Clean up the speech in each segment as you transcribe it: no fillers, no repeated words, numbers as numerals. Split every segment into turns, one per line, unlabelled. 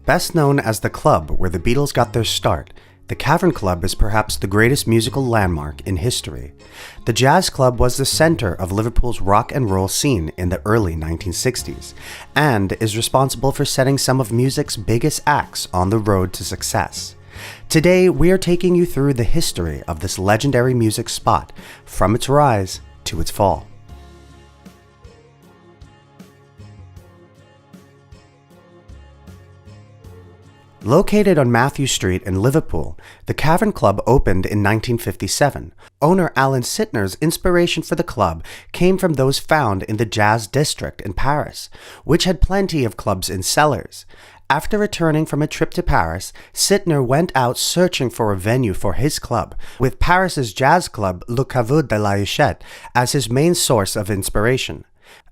Best known as the club where the Beatles got their start, the Cavern Club is perhaps the greatest musical landmark in history. The jazz club was the center of Liverpool's rock and roll scene in the early 1960s, and is responsible for setting some of music's biggest acts on the road to success. Today, we are taking you through the history of this legendary music spot, from its rise to its fall. Located on Matthew Street in Liverpool, the Cavern Club opened in 1957. Owner Alan Sittner's inspiration for the club came from those found in the Jazz District in Paris, which had plenty of clubs in cellars. After returning from a trip to Paris, Sittner went out searching for a venue for his club, with Paris's jazz club Le Cavern de la Hachette as his main source of inspiration.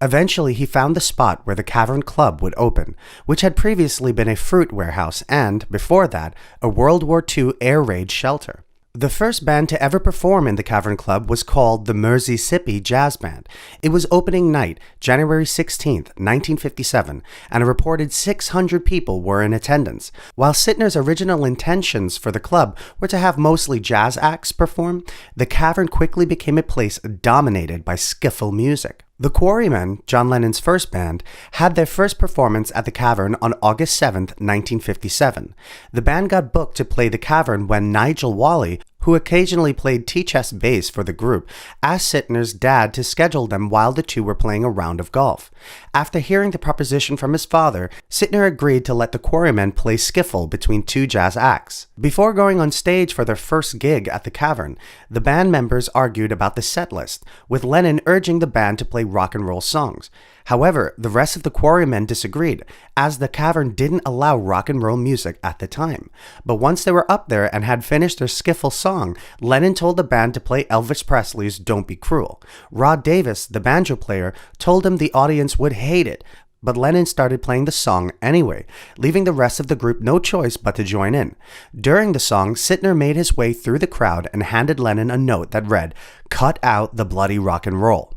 Eventually, he found the spot where the Cavern Club would open, which had previously been a fruit warehouse and, before that, a World War II air raid shelter. The first band to ever perform in the Cavern Club was called the Merseysippy Jazz Band. It was opening night, January 16, 1957, and a reported 600 people were in attendance. While Sittner's original intentions for the club were to have mostly jazz acts perform, the Cavern quickly became a place dominated by skiffle music. The Quarrymen, John Lennon's first band, had their first performance at the Cavern on August 7, 1957. The band got booked to play the Cavern when Nigel Walley, who occasionally played tea-chest bass for the group, asked Sittner's dad to schedule them while the two were playing a round of golf. After hearing the proposition from his father, Sittner agreed to let the Quarrymen play skiffle between two jazz acts. Before going on stage for their first gig at the Cavern, the band members argued about the set list, with Lennon urging the band to play rock and roll songs. However, the rest of the Quarrymen disagreed, as the Cavern didn't allow rock and roll music at the time. But once they were up there and had finished their skiffle song, Lennon told the band to play Elvis Presley's Don't Be Cruel. Rod Davis, the banjo player, told him the audience would hate it, but Lennon started playing the song anyway, leaving the rest of the group no choice but to join in. During the song, Sittner made his way through the crowd and handed Lennon a note that read, "Cut out the bloody rock and roll."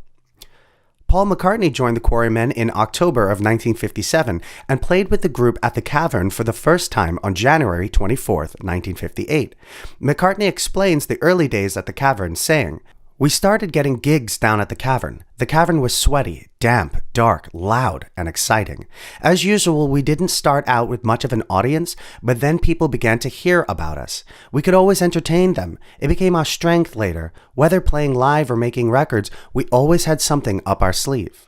Paul McCartney joined the Quarrymen in October of 1957 and played with the group at the Cavern for the first time on January 24, 1958. McCartney explains the early days at the Cavern, saying, "We started getting gigs down at the Cavern. The Cavern was sweaty, damp, dark, loud, and exciting. As usual, we didn't start out with much of an audience, but then people began to hear about us. We could always entertain them. It became our strength later. Whether playing live or making records, we always had something up our sleeve."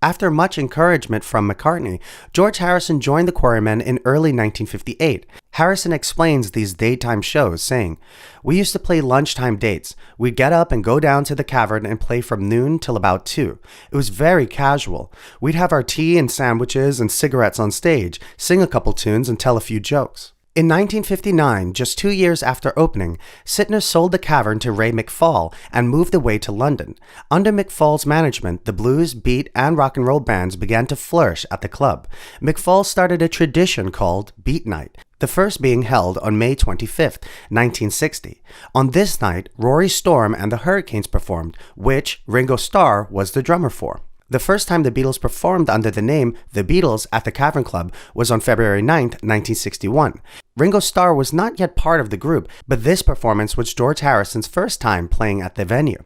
After much encouragement from McCartney, George Harrison joined the Quarrymen in early 1958. Harrison explains these daytime shows, saying, "We used to play lunchtime dates. We'd get up and go down to the Cavern and play from noon till about 2. It was very casual. We'd have our tea and sandwiches and cigarettes on stage, sing a couple tunes, and tell a few jokes." In 1959, just 2 years after opening, Sittner sold the Cavern to Ray McFall and moved away to London. Under McFall's management, the blues, beat, and rock and roll bands began to flourish at the club. McFall started a tradition called Beat Night, the first being held on May 25, 1960. On this night, Rory Storm and the Hurricanes performed, which Ringo Starr was the drummer for. The first time the Beatles performed under the name The Beatles at the Cavern Club was on February 9, 1961. Ringo Starr was not yet part of the group, but this performance was George Harrison's first time playing at the venue.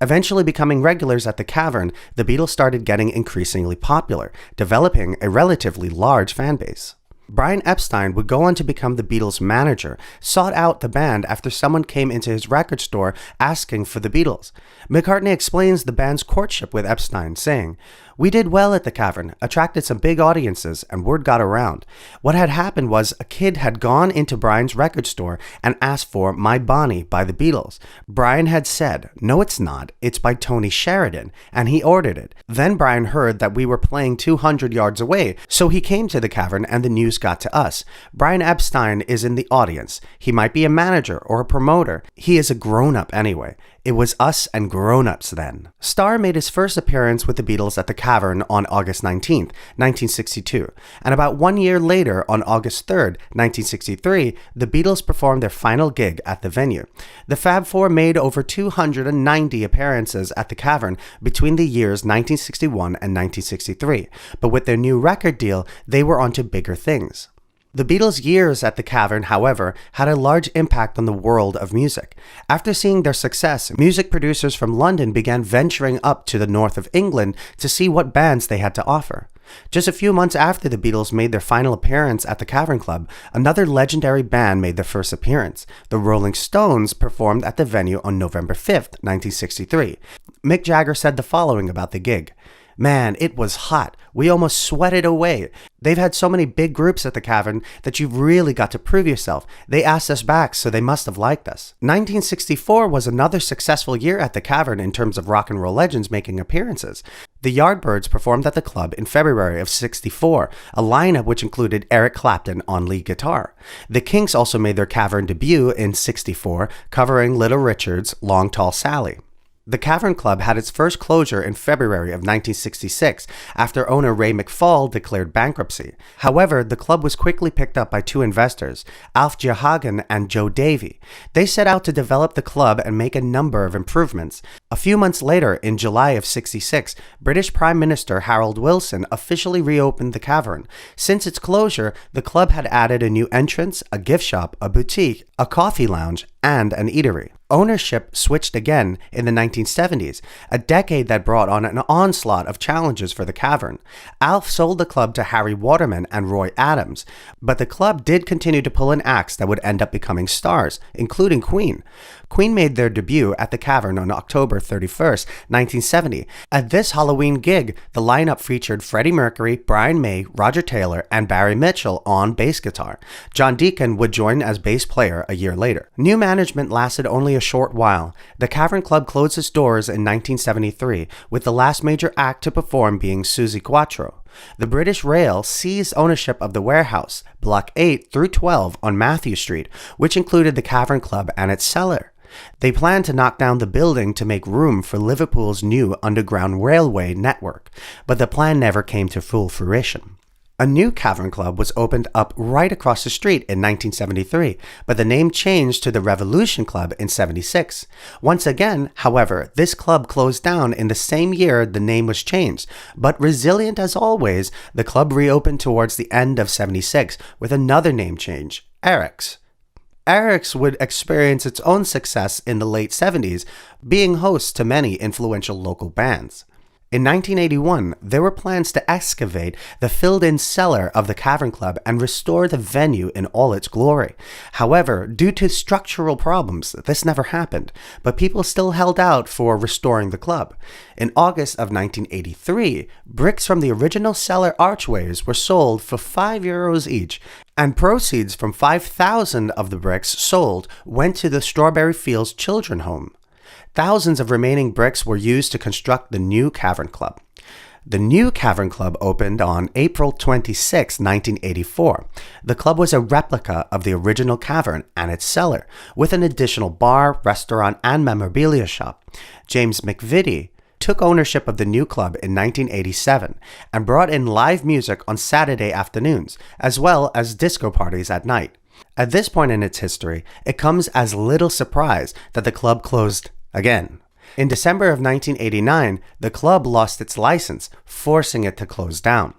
Eventually becoming regulars at the Cavern, the Beatles started getting increasingly popular, developing a relatively large fan base. Brian Epstein would go on to become the Beatles' manager, sought out the band after someone came into his record store asking for the Beatles. McCartney explains the band's courtship with Epstein, saying, "We did well at the Cavern, attracted some big audiences, and word got around. What had happened was a kid had gone into Brian's record store and asked for My Bonnie by the Beatles. Brian had said, 'No, it's not, it's by Tony Sheridan,' and he ordered it. Then Brian heard that we were playing 200 yards away, so he came to the Cavern and the news got to us. Brian Epstein is in the audience. He might be a manager or a promoter. He is a grown-up anyway. It was us and grown-ups then." Starr made his first appearance with the Beatles at the Cavern on August 19, 1962, and about 1 year later, on August 3, 1963, the Beatles performed their final gig at the venue. The Fab Four made over 290 appearances at the Cavern between the years 1961 and 1963, but with their new record deal, they were on to bigger things. The Beatles' years at the Cavern, however, had a large impact on the world of music. After seeing their success, music producers from London began venturing up to the north of England to see what bands they had to offer. Just a few months after the Beatles made their final appearance at the Cavern Club, another legendary band made their first appearance. The Rolling Stones performed at the venue on November 5th, 1963. Mick Jagger said the following about the gig. "Man, it was hot. We almost sweated away. They've had so many big groups at the Cavern that you've really got to prove yourself. They asked us back, so they must have liked us." 1964 was another successful year at the Cavern in terms of rock and roll legends making appearances. The Yardbirds performed at the club in February of '64, a lineup which included Eric Clapton on lead guitar. The Kinks also made their Cavern debut in '64, covering Little Richard's Long Tall Sally. The Cavern Club had its first closure in February of 1966 after owner Ray McFall declared bankruptcy. However, the club was quickly picked up by two investors, Alf Johagen and Joe Davey. They set out to develop the club and make a number of improvements. A few months later, in July of '66, British Prime Minister Harold Wilson officially reopened the Cavern. Since its closure, the club had added a new entrance, a gift shop, a boutique, a coffee lounge, and an eatery. Ownership switched again in the 1970s, a decade that brought on an onslaught of challenges for the Cavern. Alf sold the club to Harry Waterman and Roy Adams, but the club did continue to pull in acts that would end up becoming stars, including Queen. Queen made their debut at the Cavern on October 31st, 1970. At this Halloween gig, the lineup featured Freddie Mercury, Brian May, Roger Taylor, and Barry Mitchell on bass guitar. John Deacon would join as bass player a year later. New management lasted only a short while. The Cavern Club closed its doors in 1973, with the last major act to perform being Suzi Quatro. The British Rail seized ownership of the warehouse, Block 8 through 12 on Matthew Street, which included the Cavern Club and its cellar. They planned to knock down the building to make room for Liverpool's new underground railway network, but the plan never came to full fruition. A new Cavern Club was opened up right across the street in 1973, but the name changed to the Revolution Club in '76. Once again, however, this club closed down in the same year the name was changed, but resilient as always, the club reopened towards the end of '76 with another name change, Eric's. Eric's would experience its own success in the late '70s, being host to many influential local bands. In 1981, there were plans to excavate the filled-in cellar of the Cavern Club and restore the venue in all its glory. However, due to structural problems, this never happened, but people still held out for restoring the club. In August of 1983, bricks from the original cellar archways were sold for €5 each, and proceeds from 5,000 of the bricks sold went to the Strawberry Fields Children's Home. Thousands of remaining bricks were used to construct the new Cavern Club. The new Cavern Club opened on April 26, 1984. The club was a replica of the original Cavern and its cellar, with an additional bar, restaurant, and memorabilia shop. James McVitie took ownership of the new club in 1987 and brought in live music on Saturday afternoons, as well as disco parties at night. At this point in its history, it comes as little surprise that the club closed again. In December of 1989, the club lost its license, forcing it to close down.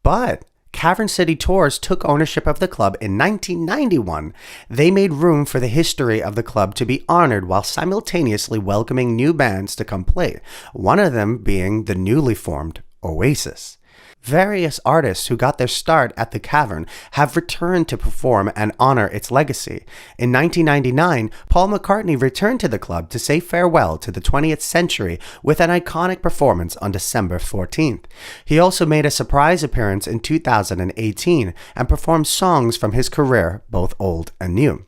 But Cavern City Tours took ownership of the club in 1991. They made room for the history of the club to be honored while simultaneously welcoming new bands to come play, one of them being the newly formed Oasis. Various artists who got their start at the Cavern have returned to perform and honor its legacy. In 1999, Paul McCartney returned to the club to say farewell to the 20th century with an iconic performance on December 14th. He also made a surprise appearance in 2018 and performed songs from his career, both old and new.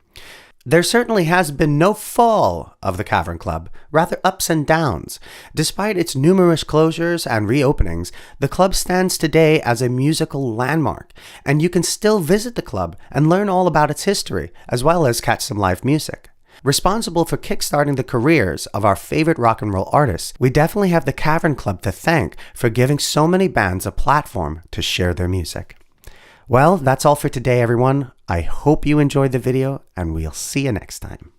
There certainly has been no fall of the Cavern Club, rather ups and downs. Despite its numerous closures and reopenings, the club stands today as a musical landmark, and you can still visit the club and learn all about its history, as well as catch some live music. Responsible for kickstarting the careers of our favorite rock and roll artists, we definitely have the Cavern Club to thank for giving so many bands a platform to share their music. Well, that's all for today, everyone. I hope you enjoyed the video, and we'll see you next time.